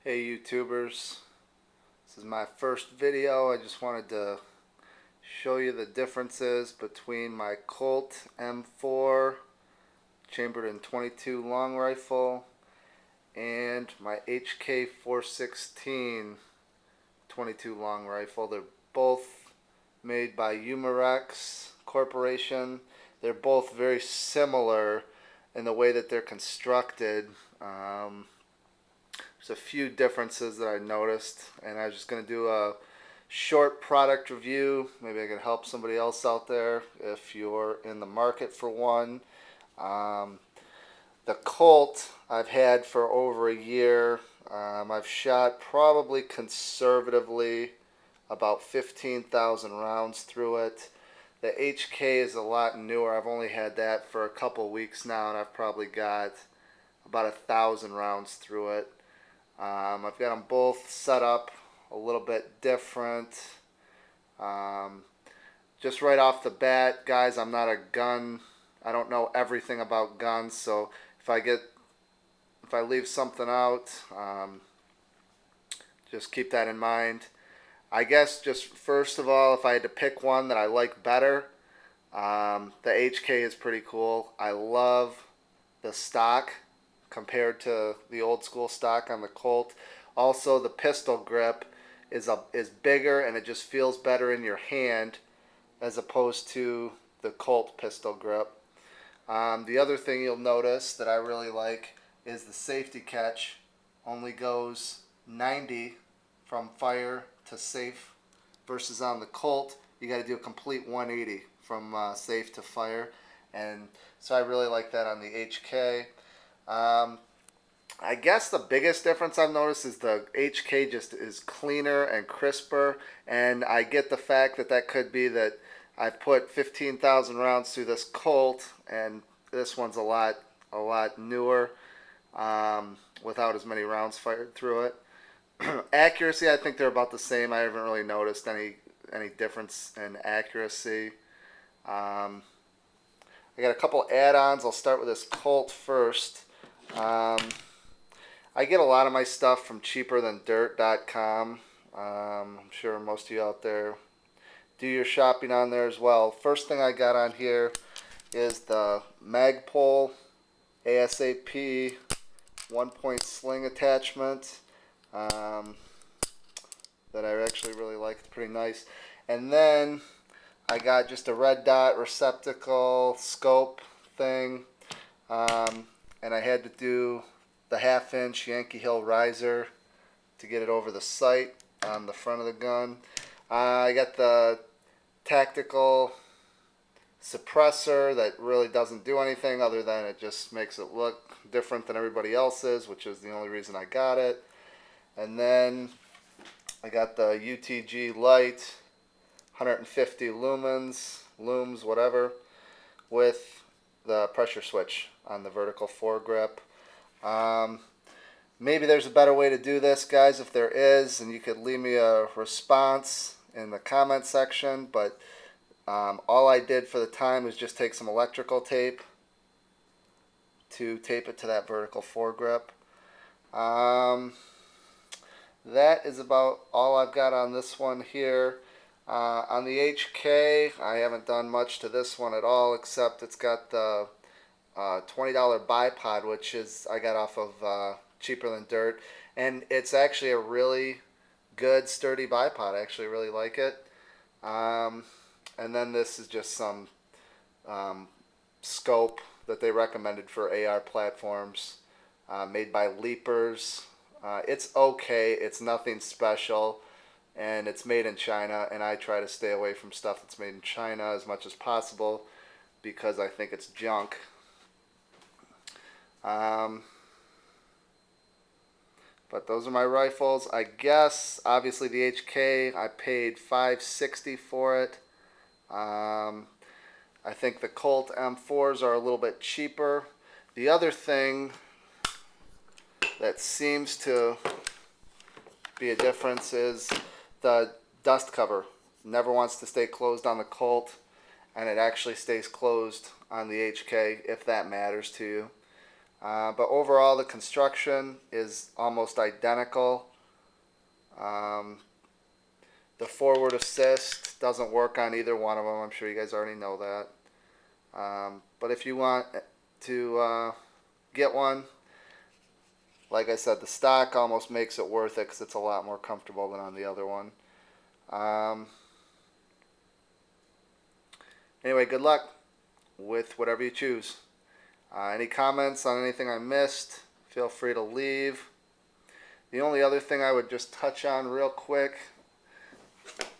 Hey YouTubers, this is my first video. I just wanted to show you the differences between my Colt M4 chambered in .22 long rifle and my HK 416 .22 long rifle. They're both made by Umarex Corporation. They're both very similar in the way that they're constructed. There's a few differences that I noticed, and I was just going to do a short product review. Maybe I can help somebody else out there if you're in the market for one. Um, the Colt I've had for over a year. I've shot probably conservatively about 15,000 rounds through it. The HK is a lot newer. I've only had that for a couple weeks now, and I've probably got about 1,000 rounds through it. I've got them both set up a little bit different. Um, just right off the bat, guys, I'm not a gun. I don't know everything about guns, so if I leave something out, just keep that in mind. I guess just first of all, if I had to pick one that I like better, the HK is pretty cool. I love the stock compared to the old school stock on the Colt. Also, the pistol grip is bigger and it just feels better in your hand as opposed to the Colt pistol grip. The other thing you'll notice that I really like is the safety catch only goes 90 from fire to safe versus on the Colt you got to do a complete 180 from safe to fire, and so I really like that on the HK. I guess the biggest difference I've noticed is the HK just is cleaner and crisper, and I get the fact that that could be that I've put 15,000 rounds through this Colt, and this one's a lot newer, without as many rounds fired through it. Accuracy, I think they're about the same. I haven't really noticed any difference in accuracy. Um, I got a couple add-ons. I'll start with this Colt first. Um, I get a lot of my stuff from cheaperthandirt.com. I'm sure most of you out there do your shopping on there as well. First thing I got on here is the Magpul ASAP 1-point sling attachment that I actually really like. It's pretty nice. And then I got just a red dot receptacle scope thing, and I had to do the 1/2-inch Yankee Hill riser to get it over the sight on the front of the gun. I got the tactical suppressor that really doesn't do anything other than it just makes it look different than everybody else's, which is the only reason I got it. And then I got the UTG light, 150 looms, whatever, with the pressure switch on the vertical foregrip. Maybe there's a better way to do this, guys. If there is, and you could leave me a response in the comment section. But all I did for the time was just take some electrical tape to tape it to that vertical foregrip. That is about all I've got on this one here. On the HK, I haven't done much to this one at all, except it's got the $20 bipod, which is I got off of Cheaper Than Dirt, and it's actually a really good sturdy bipod. I actually really like it. And then this is just some scope that they recommended for AR platforms, made by Leapers. It's okay. It's nothing special, and it's made in China, and I try to stay away from stuff that's made in China as much as possible because I think it's junk. But those are my rifles. I guess obviously the HK, I paid $560 for it. I think the Colt M4s are a little bit cheaper. The other thing that seems to be a difference is the dust cover. Never wants to stay closed on the Colt, and it actually stays closed on the HK, if that matters to you. But overall, the construction is almost identical. Um, the forward assist doesn't work on either one of them. I'm sure you guys already know that. But if you want to get one, like I said, the stock almost makes it worth it because it's a lot more comfortable than on the other one. Anyway, good luck with whatever you choose. Any comments on anything I missed, feel free to leave. The only other thing I would just touch on real quick,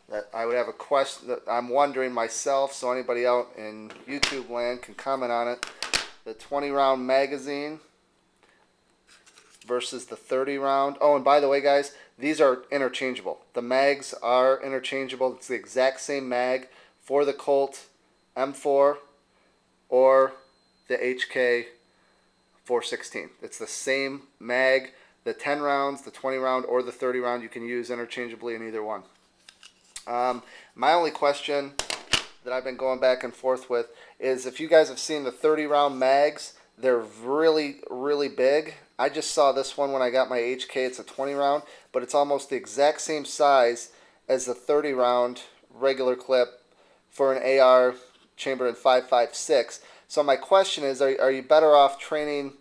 that I would have a question that I'm wondering myself, so anybody out in YouTube land can comment on it. The 20 round magazine versus the 30 round. Oh, and by the way, guys, these are interchangeable. The mags are interchangeable. It's the exact same mag for the Colt M4 or the HK 416. It's the same mag. The 10 rounds, the 20 round, or the 30 round you can use interchangeably in either one. My only question that I've been going back and forth with is if you guys have seen the 30 round mags, they're really, really big. I just saw this one when I got my HK. It's a 20 round, but it's almost the exact same size as the 30 round regular clip for an AR chambered in 5.56. So my question is, are you better off training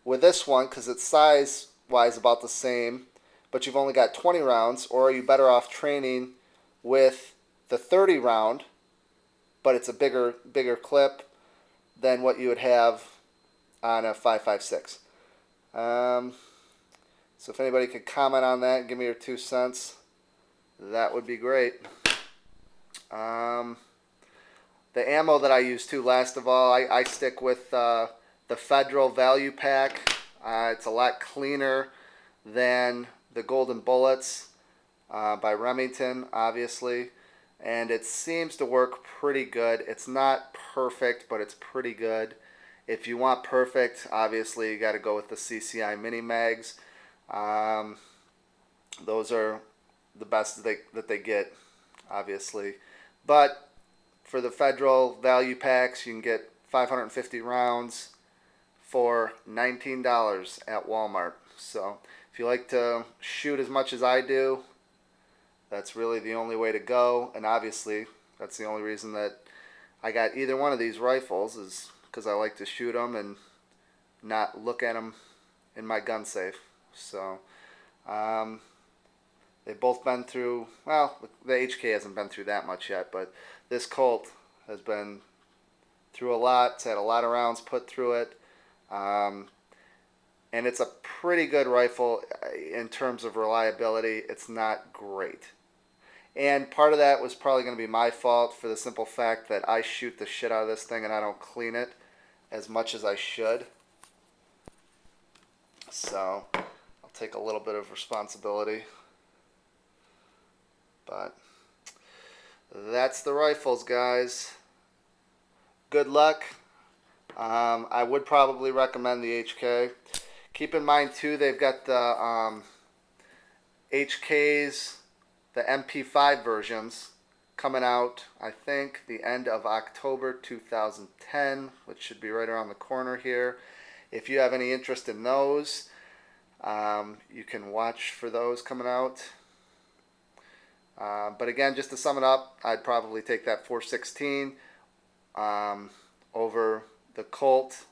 with this one because it's size-wise about the same, but you've only got 20 rounds, or are you better off training with the 30 round, but it's a bigger clip than what you would have on a 5.56? So if anybody could comment on that and give me your 2 cents, that would be great. The ammo that I use too, last of all, I stick with the Federal Value Pack. It's a lot cleaner than the Golden Bullets by Remington, obviously. And it seems to work pretty good. It's not perfect, but it's pretty good. If you want perfect, obviously you got to go with the CCI Mini Mags. Those are the best that they get, obviously. But for the Federal Value Packs, you can get 550 rounds for $19 at Walmart. So if you like to shoot as much as I do, that's really the only way to go. And obviously, that's the only reason that I got either one of these rifles, is because I like to shoot them and not look at them in my gun safe. So they've both been through, well, the HK hasn't been through that much yet, but this Colt has been through a lot. It's had a lot of rounds put through it. And it's a pretty good rifle in terms of reliability. It's not great. And part of that was probably going to be my fault for the simple fact that I shoot the shit out of this thing and I don't clean it as much as I should. So I'll take a little bit of responsibility. But that's the rifles, guys. Good luck. I would probably recommend the HK. Keep in mind, too, they've got the HKs, the MP5 versions, coming out, I think, the end of October 2010, which should be right around the corner here. If you have any interest in those, you can watch for those coming out. But again, just to sum it up, I'd probably take that 416 over the Colt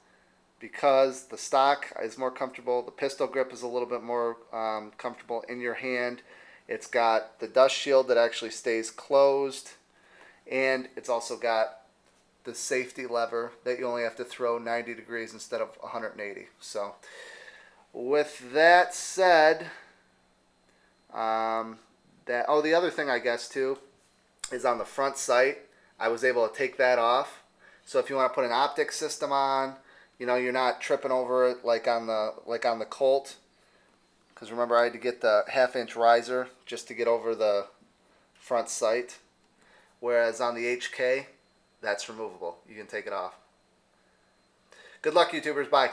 because the stock is more comfortable. The pistol grip is a little bit more comfortable in your hand. It's got the dust shield that actually stays closed, and it's also got the safety lever that you only have to throw 90 degrees instead of 180. So with that said, the other thing I guess too is on the front sight, I was able to take that off. So if you want to put an optic system on, you know, you're not tripping over it like on the Colt. Because remember, I had to get the 1/2-inch riser just to get over the front sight. Whereas on the HK, that's removable. You can take it off. Good luck, YouTubers. Bye.